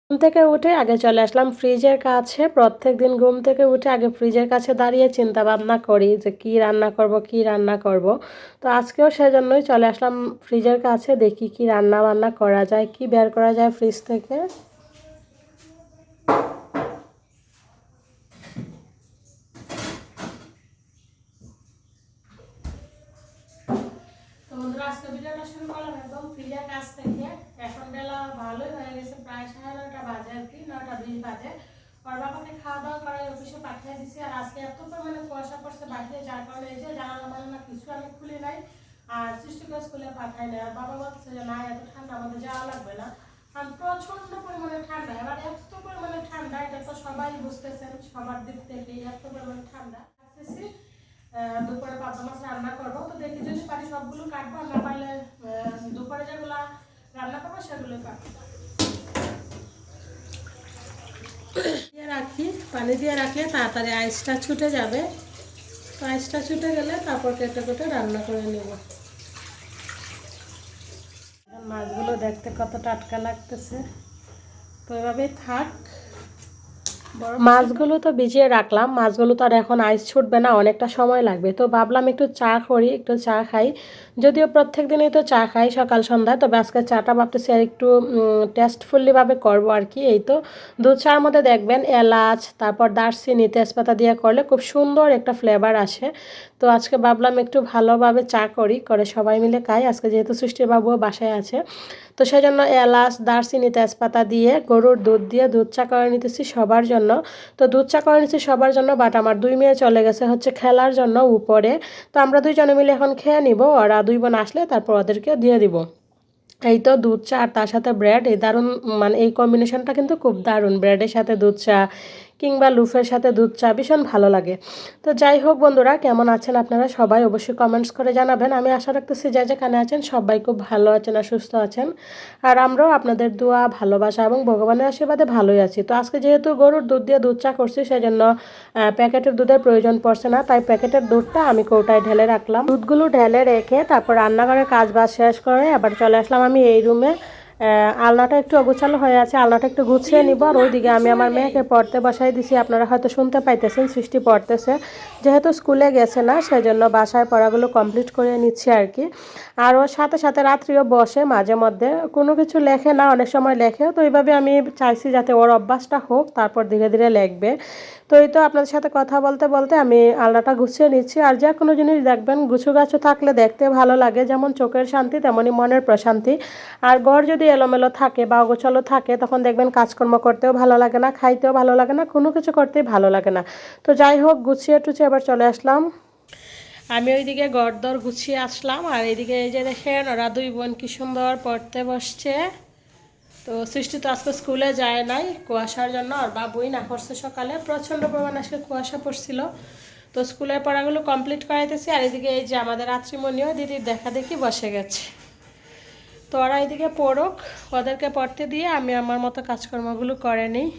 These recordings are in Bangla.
ঘুম থেকে উঠে আগে চলে আসলাম ফ্রিজের কাছে। প্রত্যেকদিন ঘুম থেকে উঠে আগে ফ্রিজের কাছে দাঁড়িয়ে চিন্তা ভাবনা করি যে কি রান্না করব কি রান্না করব। তো আজকেও সেজন্যই চলে আসলাম ফ্রিজের কাছে, দেখি কি রান্না বান্না করা যায়, কি বের করা যায় ফ্রিজ থেকে। তো বন্ধুরা, আজকে ভিডিওটা শুরু করলাম একদম ফ্রিজের কাছ থেকে। এখন বেলা ভালোই হয়ে গেছে, প্রায় 9:30 বাজে আর কি, 9:20 বাজে। আর বাবাকে খাওয়া দাওয়া করে অফিসে পাঠিয়ে দিচ্ছি। আর আজকে এত পরিমাণে কুয়াশা পড়ছে বাইরে, যার কারণে এই যে জানালা মানালা কিছু আমি খুলি নাই আর সৃষ্টিকে স্কুলে পাঠাই নাই। আর বাবা বলছে যে না, এত ঠান্ডা আমাদের যাওয়া লাগবে না, কারণ প্রচন্ড পরিমাণে ঠান্ডা। এবার এত পরিমাণে ঠান্ডা, এটা তো সবাই বুঝতেছেন, সবার দিক থেকে এত পরিমাণে ঠান্ডা। দুপুরে পাবদা মাছ রান্না করবো, তো দেখি যদি পারি সবগুলো কাটবো, না পারলে দুপুরে যেগুলো রান্না করবো সেগুলো কাটবো। রাখি, পানি দিয়ে রাখলে তাড়াতাড়ি আইসটা ছুটে যাবে। তো আইসটা ছুটে গেলে তারপর কেটে কেটে রান্না করে নেব। মাছগুলো দেখতে কত টাটকা লাগতেছে, তো এভাবেই থাক। মাছগুলো তো ভিজিয়ে রাখলাম, মাছগুলো তো আর এখন আইস ছুটবে না, অনেকটা সময় লাগবে। তো ভাবলাম একটু চা করি, একটু চা খাই। যদিও প্রত্যেক দিনই তো চা খাই সকাল সন্ধ্যায়, তবে আজকে চাটা ভাবতেছি আর একটু টেস্টফুলিভাবে করবো আর কি। এই তো দুধ চার মধ্যে দেখবেন এলাচ, তারপর দারচিনি, তেজপাতা দিয়ে করলে খুব সুন্দর একটা ফ্লেভার আসে। তো আজকে ভাবলাম একটু ভালোভাবে চা করি, করে সবাই মিলে খাই। আজকে যেহেতু সৃষ্টিবাবুও বাসায় আছে, তো সেই জন্য এলাচ, দারচিনি, তেজপাতা দিয়ে গরুর দুধ দিয়ে দুধ চা করে নিতেছি সবার জন্য। তো দুধ চা করে নিচ্ছি সবার জন্য, বাট আমার 2 মেয়ে চলে গেছে হচ্ছে খেলার জন্য উপরে। তো আমরা 2 জনে মিলে এখন খেয়ে নিব, ওরা 2 বোন আসলে তারপর ওদেরকে দিয়ে দিব। এই তো দুধ চা আর তার সাথে ব্রেড, এই দারুণ, মানে এই কম্বিনেশনটা কিন্তু খুব দারুণ। ব্রেডের সাথে দুধ চা কিংবা লুফের সাথে দুধ চা ভীষণ ভালো লাগে। তো যাই হোক বন্ধুরা, কেমন আছেন আপনারা সবাই অবশ্যই কমেন্টস করে জানাবেন। আমি আশা রাখতেছি যে যেখানে আছেন সবাই খুব ভালো আছেন আর সুস্থ আছেন। আর আমরাও আপনাদের দোয়া, ভালোবাসা এবং ভগবানের আশীর্বাদে ভালোই আছি। তো আজকে যেহেতু গরুর দুধ দিয়ে দুধ চা করছি, সেই জন্য প্যাকেটের দুধের প্রয়োজন পড়ছে না, তাই প্যাকেটের দুধটা আমি কৌটায় ঢেলে রাখলাম। দুধগুলো ঢেলে রেখে তারপর রান্নাঘরের কাজ বাজ শেষ করে আবার চলে আসলাম আমি এই রুমে। আলনাটা একটু অগোছালো হয়ে আছে, আলনাটা একটু গুছিয়ে নিব। আর ওইদিকে আমি আমার মেয়েকে পড়তে বসাই দিছি, আপনারা হয়তো শুনতে পাইতেছেন সৃষ্টি পড়তেছে। যেহেতু স্কুলে গেছে না, সেজন্য বাসায় পড়াগুলো কমপ্লিট করে নিচ্ছি আর কি। আর ওর সাথে সাথে রাত্রিও বসে মাঝে মধ্যে, কোনো কিছু লেখে না, অনেক সময় লেখে। তো এইভাবে আমি চাইছি যাতে ওর অভ্যাসটা হোক, তারপর ধীরে ধীরে লিখবে। তো এই তো আপনাদের সাথে কথা বলতে বলতে আমি আলনাটা গুছিয়ে নিচ্ছি। আর যে কোনো জিনিস দেখবেন গুছু গাছু থাকলে দেখতে ভালো লাগে, যেমন চোখের শান্তি তেমনই মনের প্রশান্তি। আর ঘর যদি এলোমেলো থাকে বা অগোছালো থাকে, তখন দেখবেন কাজকর্ম করতেও ভালো লাগে না, খাইতেও ভালো লাগে না, কোনো কিছু করতেই ভালো লাগে না। তো যাই হোক, গুছিয়ে টুছিয়ে এবার চলে আসলাম। আমি ওইদিকে ঘরদর গুছিয়ে আসলাম, আর এইদিকে এই যে দেখেন ওরা 2 বোন কি সুন্দর পড়তে বসছে। তো সৃষ্টি তো আজকে স্কুলে যায় নাই কুয়াশার জন্য, আর বাবুই না করছে সকালে, প্রচণ্ড পরিমাণে আজকে কুয়াশা পড়ছিল। তো স্কুলের পড়াগুলো কমপ্লিট করাইতেছি। আর এদিকে এই যে আমাদের রাত্রিমণিও দিদির দেখা দেখি বসে গেছে। তো ওরা এদিকে পড়ুক, ওদেরকে পড়তে দিয়ে আমি আমার মতো কাজকর্মগুলো করে নিই।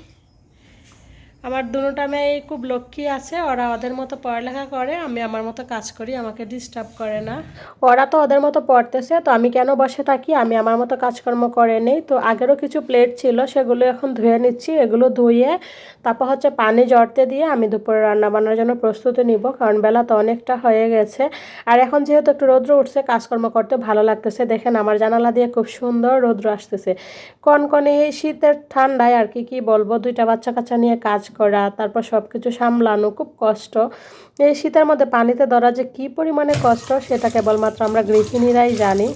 আমার দুটা মেয়ে খুব লক্ষ্মী আছে, ওরা ওদের মতো পড়ালেখা করে, আমি আমার মতো কাজ করি, আমাকে ডিস্টার্ব করে না। ওরা তো ওদের মতো পড়তেছে, তো আমি কেন বসে থাকি, আমি আমার মতো কাজকর্ম করে নিই। তো আগেরও কিছু প্লেট ছিল, সেগুলো এখন ধুয়ে নিচ্ছি। এগুলো ধুয়ে তারপর হচ্ছে পানি জড়তে দিয়ে আমি দুপুরে রান্না বান্নার জন্য প্রস্তুতি নিব, কারণ বেলা তো অনেকটা হয়ে গেছে। আর এখন যেহেতু একটু রৌদ্র উঠছে, কাজকর্ম করতে ভালো লাগতেছে। দেখেন আমার জানালা দিয়ে খুব সুন্দর রৌদ্র আসতেছে। কনকনে এই শীতের ঠান্ডায় আর কি কি বলবো, 2টা বাচ্চা কাচ্চা নিয়ে কাজ করা, তারপর সব কিছু সামলানো খুব কষ্ট। এই শীতের মধ্যে পানিতে ধরা যে কী পরিমাণে কষ্ট, সেটা কেবলমাত্র আমরা গৃহিণীরাই জানি।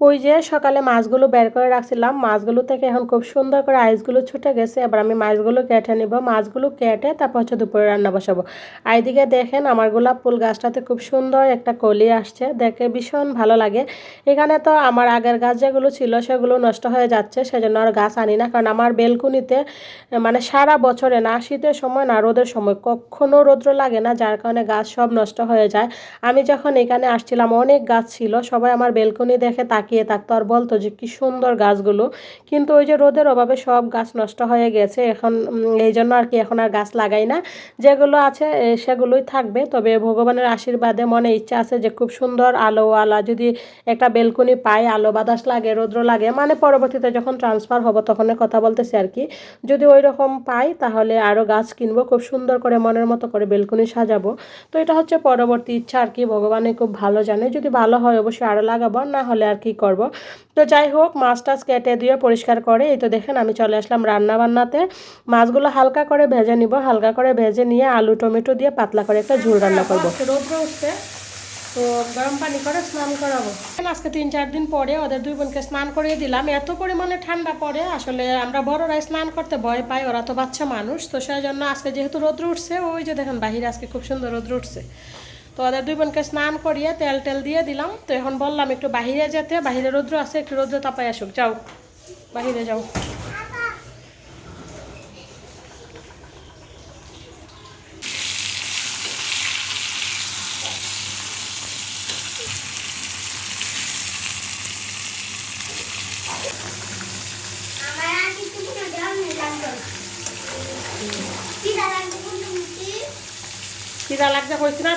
ওই যে সকালে মাছগুলো বের করে রাখছিলাম, মাছগুলো থেকে এখন খুব সুন্দর করে আইসগুলো ছুটে গেছে। এবার আমি মাছগুলো কেটে নিব, মাছগুলো কেটে তারপর হচ্ছে দুপুরে রান্না বসাবো। আর এদিকে দেখেন আমার গোলাপ ফুল গাছটাতে খুব সুন্দর একটা কলি আসছে, দেখে ভীষণ ভালো লাগে। এখানে তো আমার আগের গাছ যেগুলো ছিল সেগুলো নষ্ট হয়ে যাচ্ছে, সেজন্য আর গাছ আনি না। কারণ আমার বেলকুনিতে মানে সারা বছরে না শীতের সময় না রোদের সময় কখনো রৌদ্র লাগে না, যার কারণে গাছ সব নষ্ট হয়ে যায়। আমি যখন এখানে আসছিলাম অনেক গাছ ছিল, সবাই আমার বেলকনি দেখে তাকিয়ে থাকতো আর বলতো যে কি সুন্দর গাছগুলো, কিন্তু ওই যে রোদের অভাবে সব গাছ নষ্ট হয়ে গেছে। এখন এই জন্য আর কি এখন আর গাছ লাগাই না, যেগুলো আছে সেগুলোই থাকবে। তবে ভগবানের আশীর্বাদে মনে ইচ্ছা আছে যে খুব সুন্দর আলোওয়ালা যদি একটা বেলকনি পাই, আলো বাতাস লাগে, রৌদ্র লাগে, মানে পরবর্তীতে যখন ট্রান্সফার হবো তখনের কথা বলতেছি আর কি, যদি ওই রকম পাই তাহলে আরও গাছ কিনবো, খুব সুন্দর করে মনের মতো করে বেলকনি সাজাবো। তো এটা হচ্ছে পরবর্তী ইচ্ছা আর কি, ভগবানে খুব ভালো জানে, যদি ভালো হয় অবশ্যই আরও লাগাবো, না হলে আর কি করব। তো যাই হোক, মাছ টাছ কেটে দিয়ে পরিষ্কার করে এই তো দেখেন আমি চলে আসলাম রান্না বান্নাতে। মাছগুলো হালকা করে ভেজে নিব, হালকা করে ভেজে নিয়ে আলু টমেটো দিয়ে পাতলা করে একটা ঝোল রান্না করবো। রৌদ্র উঠছে তো গরম পানি করে স্নান করাবো। আজকে 3-4 দিন পরে ওদের দুই বোনকে স্নান করিয়ে দিলাম। এত পরিমাণে ঠান্ডা পড়ে, আসলে আমরা বড়রাই স্নান করতে ভয় পাই, ওরা তো বাচ্চা মানুষ। তো সেই জন্য আজকে যেহেতু রৌদ্র উঠছে, ওই যে দেখেন বাহিরে আজকে খুব সুন্দর রৌদ্র উঠছে, তো ওদের দুই বোনকে স্নান করিয়ে তেল টেল দিয়ে দিলাম। তো এখন বললাম একটু বাহিরে যেতে, বাহিরে রৌদ্র আছে, একটু রৌদ্র তাপাই আসুক, যাও বাহিরে যাও। খিদা লাগছে কইছি না।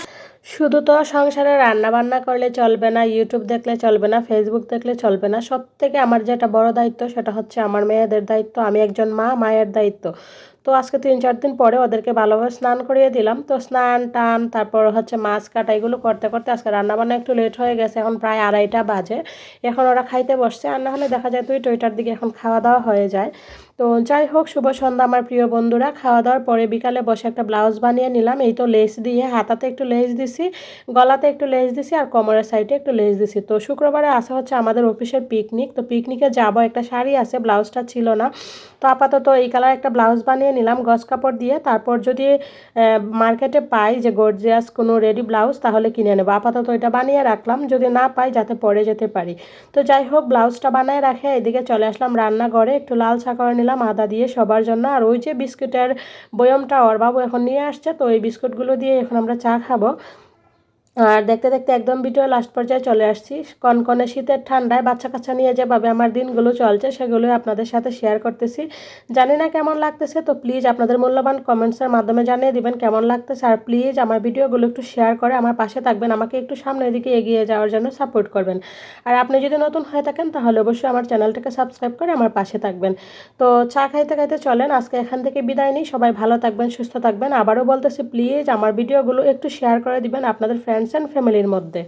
শুধু তো সংসারে রান্না বান্না করলে চলবে না, ইউটিউব দেখলে চলবে না, ফেসবুক দেখলে চলবে না, সব থেকে আমার যেটা বড় দায়িত্ব সেটা হচ্ছে আমার মেয়েদের দায়িত্ব। আমি একজন মা, মায়ের দায়িত্ব। তো আজকে 3-4 দিন পরে ওদেরকে ভালোভাবে স্নান করিয়ে দিলাম। তো স্নান টান তারপর হচ্ছে মাছ কাটা এগুলো করতে করতে আজকে রান্নাবান্না একটু লেট হয়ে গেছে, এখন প্রায় 2:30টা বাজে। এখন ওরা খাইতে বসছে, আর না হলে দেখা যায় 2-2টার দিকে এখন খাওয়া দাওয়া হয়ে যায়। তো যাই হোক, শুভ সন্ধ্যা আমার প্রিয় বন্ধুরা। খাওয়া দাওয়ার পরে বিকালে বসে একটা ব্লাউজ বানিয়ে নিলাম, এই তো লেস দিয়ে, হাতাতে একটু লেস দিছি, গলাতে একটু লেস দিছি আর কোমরের সাইডে একটু লেস দিছি। তো শুক্রবারে আসা হচ্ছে আমাদের অফিসের পিকনিক, তো পিকনিকে যাবো, একটা শাড়ি আছে, ব্লাউজটা ছিল না। তো আপাতত এই কালার একটা ব্লাউজ বানিয়ে নিলাম গজ কাপড় দিয়ে, তারপর যদি মার্কেটে পাই যে গর্জিয়াস কোনো রেডি ব্লাউজ তাহলে কিনে নেবো। আপাতত এটা বানিয়ে রাখলাম, যদি না পাই যাতে পরে যেতে পারি। তো যাই হোক, ব্লাউজটা বানিয়ে রাখে এদিকে চলে আসলাম রান্নাঘরে, একটু লাল চা করে নিলাম আদা দিয়ে সবার জন্য। আর ওই যে বিস্কুটের বয়মটা ওর বাবু এখন নিয়ে আসছে, তো এই বিস্কুটগুলো দিয়ে এখন আমরা চা খাবো। আর দেখতে দেখতে একদম ভিডিও লাস্ট পর্যায়ে চলে আসছি। কনকনে শীতের ঠান্ডায় বাচ্চা কাচ্চা নিয়ে যেভাবে আমার দিনগুলো চলছে সেগুলোই আপনাদের সাথে শেয়ার করতেছি। জানি না কেমন লাগতেছে, তো প্লিজ আপনাদের মূল্যবান কমেন্টসের মাধ্যমে জানিয়ে দিবেন কেমন লাগতেছে। আর প্লিজ আমার ভিডিওগুলো একটু শেয়ার করে আমার পাশে থাকবেন, আমাকে একটু সামনের দিকে এগিয়ে যাওয়ার জন্য সাপোর্ট করবেন। আর আপনি যদি নতুন হয়ে থাকেন তাহলে অবশ্যই আমার চ্যানেলটাকে সাবস্ক্রাইব করে আমার পাশে থাকবেন। তো চা খাইতে খাইতে চলেন আজকে এখান থেকে বিদায় নিই। সবাই ভালো থাকবেন, সুস্থ থাকবেন। আবারও বলতেছি প্লিজ আমার ভিডিওগুলো একটু শেয়ার করে দিবেন আপনাদের ফ্রেন্ডস অ্যান্ড ফ্যামিলির মধ্যে।